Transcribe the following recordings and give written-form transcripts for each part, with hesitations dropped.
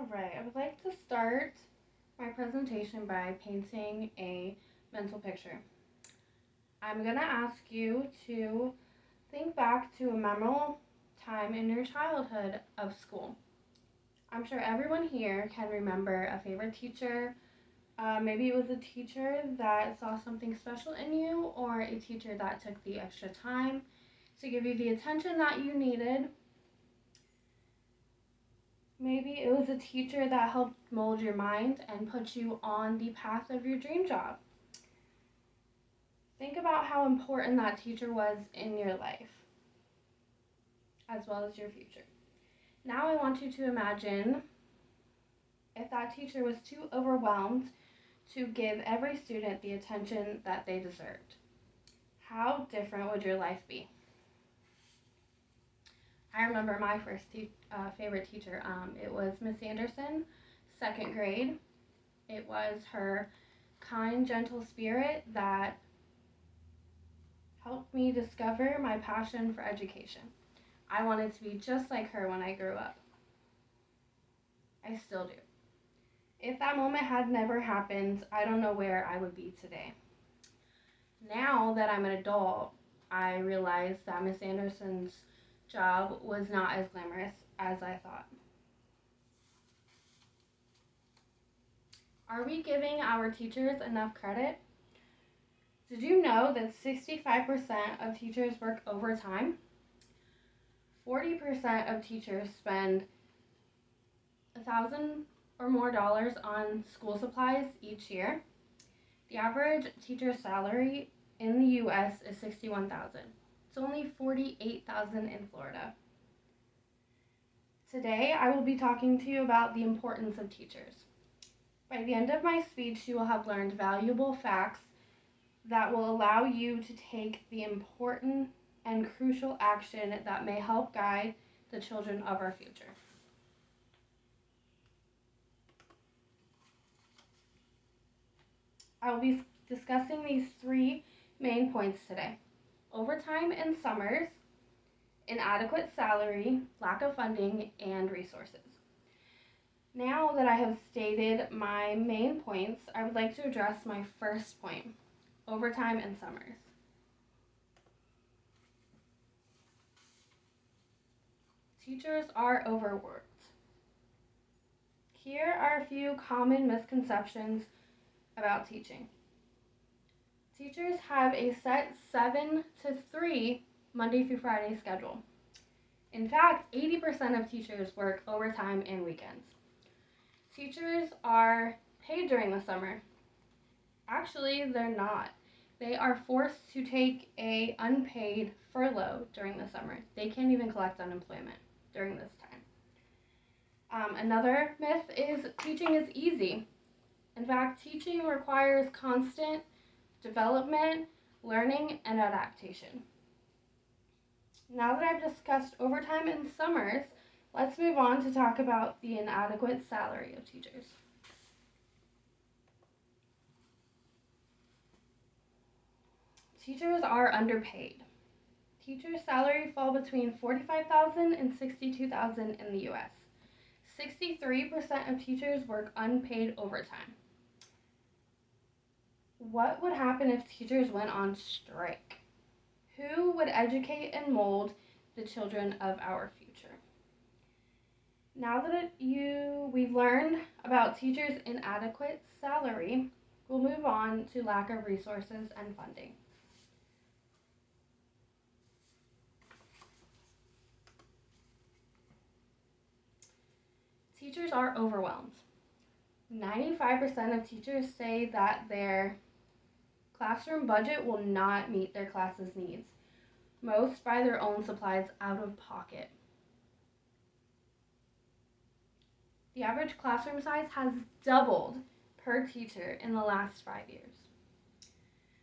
Alright, I would like to start my presentation by painting a mental picture. I'm going to ask you to think back to a memorable time in your childhood of school. I'm sure everyone here can remember a favorite teacher. Maybe it was a teacher that saw something special in you, or a teacher that took the extra time to give you the attention that you needed. Maybe it was a teacher that helped mold your mind and put you on the path of your dream job. Think about how important that teacher was in your life, as well as your future. Now I want you to imagine if that teacher was too overwhelmed to give every student the attention that they deserved. How different would your life be? I remember my first favorite teacher. It was Miss Anderson, second grade. It was her kind, gentle spirit that helped me discover my passion for education. I wanted to be just like her when I grew up. I still do. If that moment had never happened, I don't know where I would be today. Now that I'm an adult, I realize that Miss Anderson's job was not as glamorous as I thought. Are we giving our teachers enough credit? Did you know that 65% of teachers work overtime? 40% of teachers spend $1,000 or more on school supplies each year. The average teacher salary in the US is $61,000. It's only $48,000 in Florida. Today, I will be talking to you about the importance of teachers. By the end of my speech, you will have learned valuable facts that will allow you to take the important and crucial action that may help guide the children of our future. I will be discussing these three main points today: overtime in summers, inadequate salary, lack of funding, and resources. Now that I have stated my main points, I would like to address my first point: overtime in summers. Teachers are overworked. Here are a few common misconceptions about teaching. Teachers have a set 7 to 3 Monday through Friday schedule. In fact, 80% of teachers work overtime and weekends. Teachers are paid during the summer. Actually, they're not. They are forced to take an unpaid furlough during the summer. They can't even collect unemployment during this time. Another myth is teaching is easy. In fact, teaching requires constant development, learning, and adaptation. Now that I've discussed overtime in summers, let's move on to talk about the inadequate salary of teachers. Teachers are underpaid. Teachers' salaries fall between $45,000 and $62,000 in the US. 63% of teachers work unpaid overtime. What would happen if teachers went on strike? Who would educate and mold the children of our future? Now that we've learned about teachers' inadequate salary, we'll move on to lack of resources and funding. Teachers are overwhelmed. 95% of teachers say that their classroom budget will not meet their class's needs. Most buy their own supplies out of pocket. The average classroom size has doubled per teacher in the last 5 years.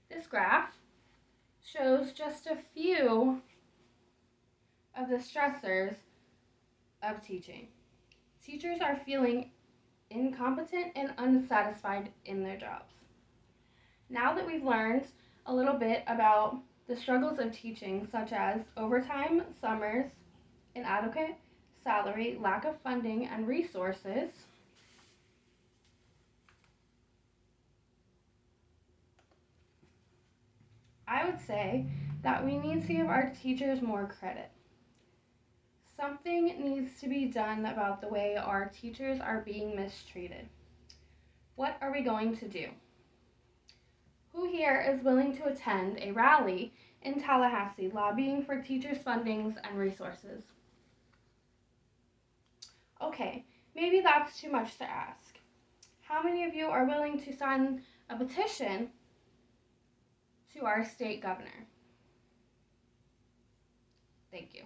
This graph shows just a few of the stressors of teaching. Teachers are feeling incompetent and unsatisfied in their jobs. Now that we've learned a little bit about the struggles of teaching, such as overtime, summers, inadequate salary, lack of funding and resources, I would say that we need to give our teachers more credit. Something needs to be done about the way our teachers are being mistreated. What are we going to do? Who here is willing to attend a rally in Tallahassee lobbying for teachers' fundings and resources? Okay, maybe that's too much to ask. How many of you are willing to sign a petition to our state governor? Thank you.